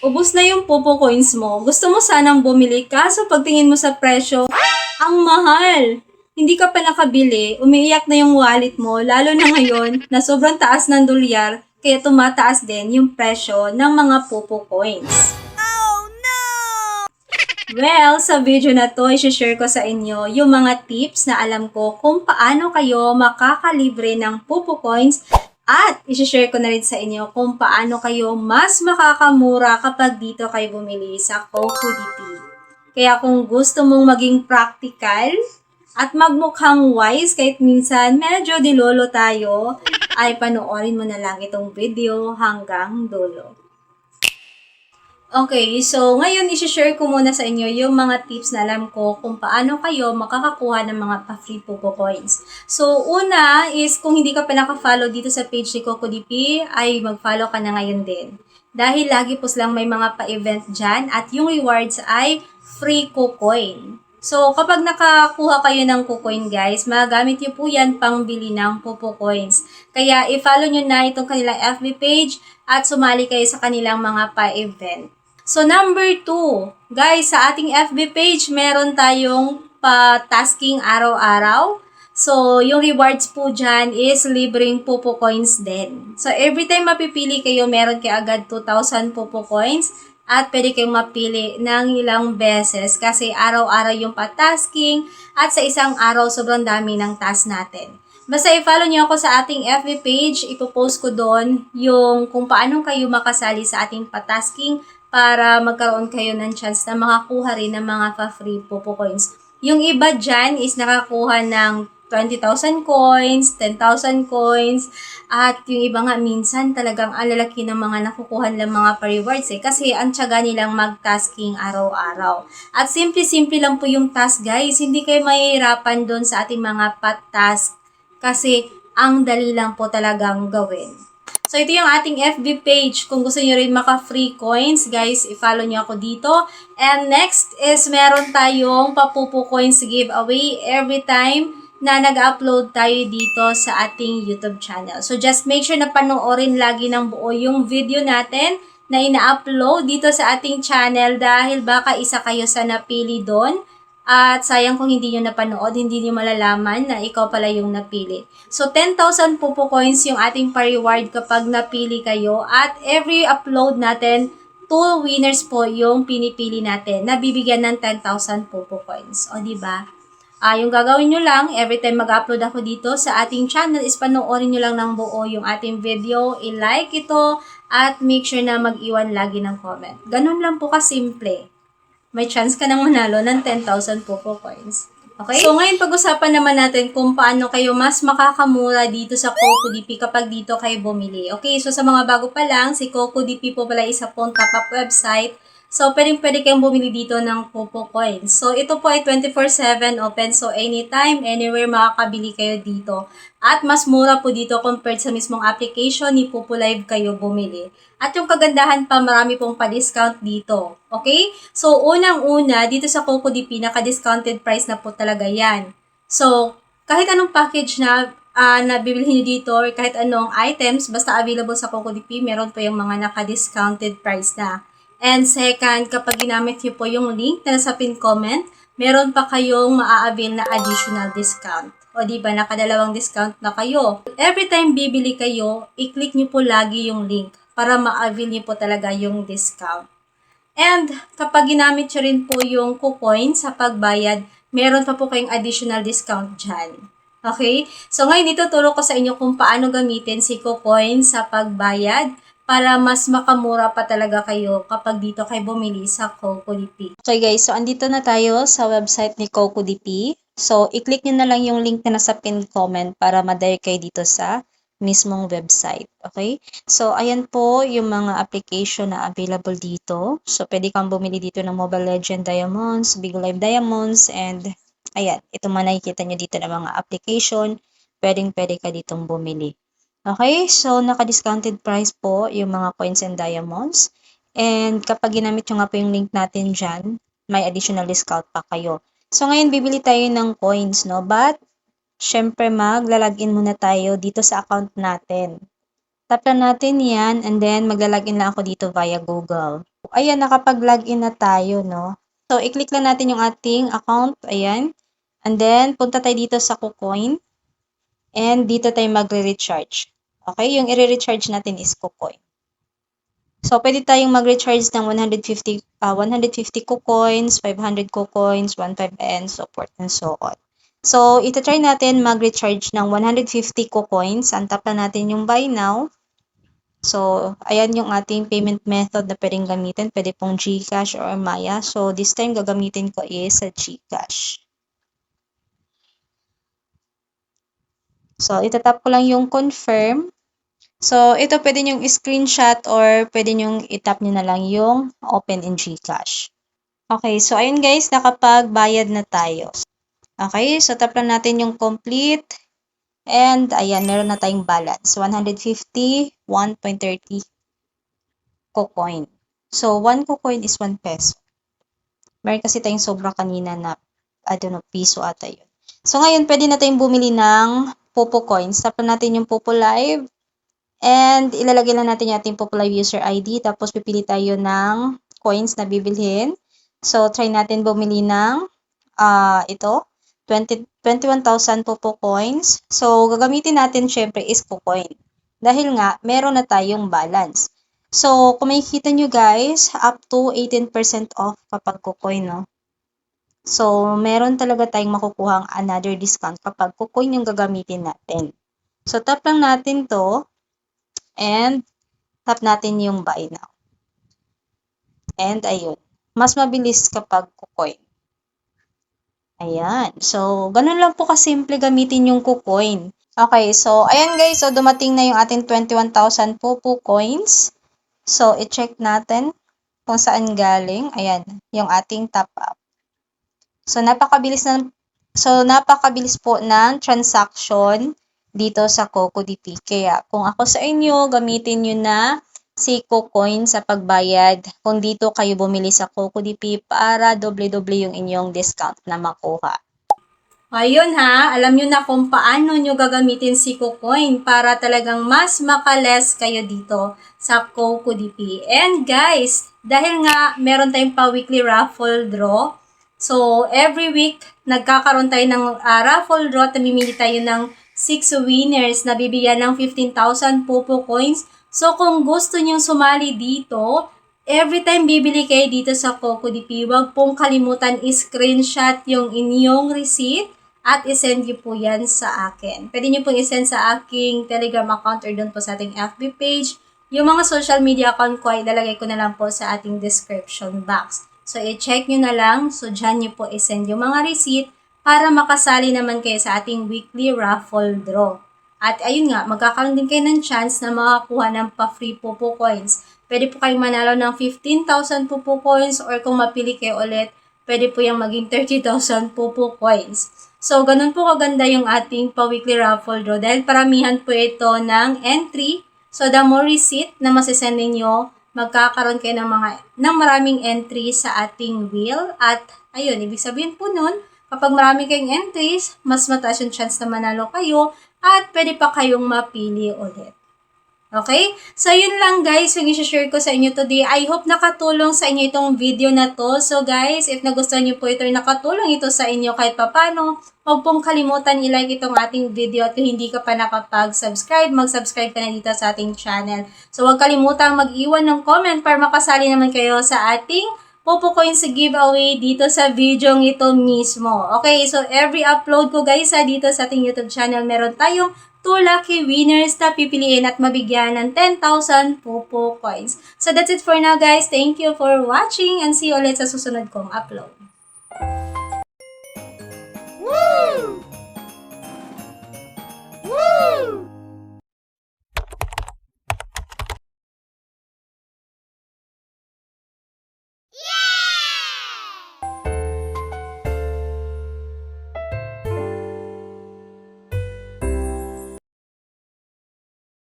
Ubus na yung Popo coins mo. Gusto mo sanang bumili kaso pagtingin mo sa presyo, ang mahal. Hindi ka pa nakabili, umiiyak na yung wallet mo, lalo na ngayon na sobrang taas ng dolyar, kaya tumataas din yung presyo ng mga Popo coins. Well, sa video na to, i-share ko sa inyo yung mga tips na alam ko kung paano kayo makakalibre ng Popo coins at i-share ko na rin sa inyo kung paano kayo mas makakamura kapag dito kayo bumili sa CocoDP. Kaya kung gusto mong maging practical at magmukhang wise kahit minsan medyo dilolo tayo, ay panoorin mo na lang itong video hanggang dulo. Okay, so ngayon i-share ko muna sa inyo yung mga tips na alam ko kung paano kayo makakakuha ng mga pa-free Popo coins. So una is kung hindi ka pa naka-follow dito sa page ni CocoDP, ay mag-follow ka na ngayon din. Dahil lagi po silang may mga pa-event dyan at yung rewards ay free Cocoin. So kapag nakakuha kayo ng Cocoin guys, magagamit nyo po yan pang bili ng Popo coins. Kaya i-follow nyo na itong kanilang FB page at sumali kayo sa kanilang mga pa-event. So, number 2, guys, sa ating FB page, meron tayong pa-tasking araw-araw. So, yung rewards po dyan is libreng Popo coins din. So, every time mapipili kayo, meron kayo agad 2,000 Popo coins at pwede kayong mapili ng ilang beses kasi araw-araw yung pa-tasking at sa isang araw, sobrang dami ng task natin. Basta i-follow niyo ako sa ating FB page, ipopost ko doon yung kung paano kayo makasali sa ating pa-tasking para magkaroon kayo ng chance na makakuha rin ng mga pa-free Popo coins. Yung iba dyan is nakakuha ng 20,000 coins, 10,000 coins, at yung iba nga minsan talagang alalaki ng mga nakukuha ng mga pa-rewards kasi ang tiyaga nilang mag-tasking araw-araw. At simple-simple lang po yung task guys, hindi kayo mahihirapan doon sa ating mga pat-task kasi ang dali lang po talagang gawin. So, ito yung ating FB page. Kung gusto nyo rin maka-free coins, guys, i-follow nyo ako dito. And next is meron tayong pa-Popo coins giveaway every time na nag-upload tayo dito sa ating YouTube channel. So, just make sure na panoorin lagi ng buo yung video natin na ina-upload dito sa ating channel dahil baka isa kayo sa napili doon. At sayang kung hindi nyo napanood, hindi nyo malalaman na ikaw pala yung napili. So, 10,000 Popo coins yung ating pa-reward kapag napili kayo. At every upload natin, 2 winners po yung pinipili natin na bibigyan ng 10,000 Popo coins. O, diba? Yung gagawin nyo lang, every time mag-upload ako dito sa ating channel is panoorin nyo lang ng buo yung ating video, i-like ito, at make sure na mag-iwan lagi ng comment. Ganun lang po kasimple. May chance ka nang manalo ng 10,000 Popo coins. Okay? So, ngayon pag-usapan naman natin kung paano kayo mas makakamura dito sa CocoDP kapag dito kayo bumili. Okay? So, sa mga bago pa lang, si CocoDP po pala isa pong top-up website. So, pwede kayong bumili dito ng Popo coins. So, ito po ay 24/7 open. So, anytime, anywhere makakabili kayo dito. At mas mura po dito compared sa mismong application ni Popo Live kayo bumili. At yung kagandahan pa, marami pong pa-discount dito. Okay? So, unang-una, dito sa CocoDP, naka-discounted price na po talaga yan. So, kahit anong package na bibilhin nyo dito or kahit anong items, basta available sa CocoDP, meron po yung mga naka-discounted price na. And second, kapag ginamit nyo po yung link na nasa pin comment, meron pa kayong maa-avail na additional discount. O diba, nakadalawang discount na kayo. Every time bibili kayo, i-click nyo po lagi yung link para ma-avail nyo po talaga yung discount. And kapag ginamit nyo rin po yung coupon sa pagbayad, meron pa po kayong additional discount dyan. Okay? So ngayon, ituturo ko sa inyo kung paano gamitin si coupon sa pagbayad para mas makamura pa talaga kayo kapag dito kayo bumili sa CocoDP. Okay guys, so andito na tayo sa website ni CocoDP. So, i-click nyo na lang yung link na nasa pinned comment para ma-direct kayo dito sa mismong website. Okay? So, ayan po yung mga application na available dito. So, pwede kang bumili dito ng Mobile Legends Diamonds, Big Live Diamonds, and ayan, ito man nakikita nyo dito ng mga application. Pwede ka ditong bumili. Okay, so naka-discounted price po yung mga coins and diamonds. And kapag ginamit nyo nga po yung link natin dyan, may additional discount pa kayo. So ngayon, bibili tayo ng coins, no? But, syempre maglalagin muna tayo dito sa account natin. Tap na natin yan, and then maglalagin lang ako dito via Google. Ayan, nakapag-login na tayo, no? So, i-click lang natin yung ating account. Ayan. And then, punta tayo dito sa KuCoin. And dito tayo magre-recharge. Okay? Yung i-recharge natin is KuCoin. So, pwede tayong mag-recharge ng 150 KuCoins, 500 KuCoins, 1.5 and so forth and so on. So, ito-try natin mag-recharge ng 150 KuCoins. Untap na natin yung buy now. So, ayan yung ating payment method na pwedeng gamitin. Pwede pong GCash or Maya. So, this time gagamitin ko is sa GCash. So, itatap ko lang yung confirm. So, ito pwede nyong screenshot or pwede nyong itap nyo na lang yung open in GCash. Okay, so ayun guys, nakapagbayad na tayo. Okay, so tap lang natin yung complete. And ayan, meron na tayong balance. 150, 1.30 KuCoin. So, 1 KuCoin is 1 peso. Meron kasi tayong sobra kanina na, I don't know, piso ata yun. So, ngayon, pwede na tayong bumili ng Popo Coins. Tap natin yung Popo Live. And, ilalagay lang natin yung ating Popo Live user ID. Tapos, pipili tayo ng coins na bibilhin. So, try natin bumili ng ito. 21,000 Popo Coins. So, gagamitin natin syempre is KuCoin. Dahil nga, meron na tayong balance. So, kung makikita nyo guys, up to 18% off kapag KuCoin, no? So, meron talaga tayong makukuhang another discount kapag KuCoin yung gagamitin natin. So, tap lang natin to and tap natin yung buy now. And ayun, mas mabilis kapag KuCoin. Ayan. So, ganun lang po kasimple gamitin yung KuCoin. Okay, so, ayan guys. So, dumating na yung ating 21,000 Popo Coins. So, i-check natin kung saan galing. Ayan, yung ating top up. So, napakabilis po ng transaction dito sa CocoDP. Kaya, kung ako sa inyo, gamitin nyo na si KuCoin sa pagbayad kung dito kayo bumili sa CocoDP para doble-doble yung inyong discount na makuha. Ayun ha, alam nyo na kung paano nyo gagamitin si KuCoin para talagang mas makales kayo dito sa CocoDP. And guys, dahil nga meron tayong pa-weekly raffle draw, so every week nagkakaroon tayo ng raffle draw at namimili tayo ng 6 winners na bibigyan ng 15,000 Popo Coins. So, kung gusto nyong sumali dito, every time bibili kayo dito sa CocoDP, huwag pong kalimutan i-screenshot yung inyong receipt at isend nyo po yan sa akin. Pwede nyo pong isend sa aking Telegram account or doon po sa ating FB page. Yung mga social media account ko ay ilalagay ko na lang po sa ating description box. So, i-check nyo na lang. So, dyan nyo po isend yung mga receipt para makasali naman kayo sa ating weekly raffle draw. At ayun nga, magkakaroon din kayo ng chance na makakuha ng pa-free Popo Coins. Pwede po kayong manalo ng 15,000 Popo Coins or kung mapili kayo ulit, pwede po yung maging 30,000 Popo Coins. So, ganun po kaganda yung ating pa-weekly raffle draw dahil paramihan po ito ng entry. So, the more receipt na masisend ninyo, magkakaroon kayo ng maraming entry sa ating wheel. At ayun, ibig sabihin po nun, kapag marami kayong entries, mas mataas yung chance na manalo kayo at pwede pa kayong mapili ulit. Okay? So, yun lang guys yung i-share ko sa inyo today. I hope nakatulong sa inyo itong video na to. So guys, if nagustuhan nyo po ito ay nakatulong ito sa inyo kahit papano, huwag pong kalimutan i-like itong ating video at kung hindi ka pa nakapag-subscribe, mag-subscribe ka na dito sa ating channel. So, huwag kalimutang mag-iwan ng comment para makasali naman kayo sa ating Popo Coins giveaway dito sa video ito mismo. Okay, so every upload ko guys dito sa ating YouTube channel, meron tayong 2 lucky winners na pipiliin at mabigyan ng 10,000 Popo Coins. So that's it for now guys. Thank you for watching and see you ulit sa susunod kong upload.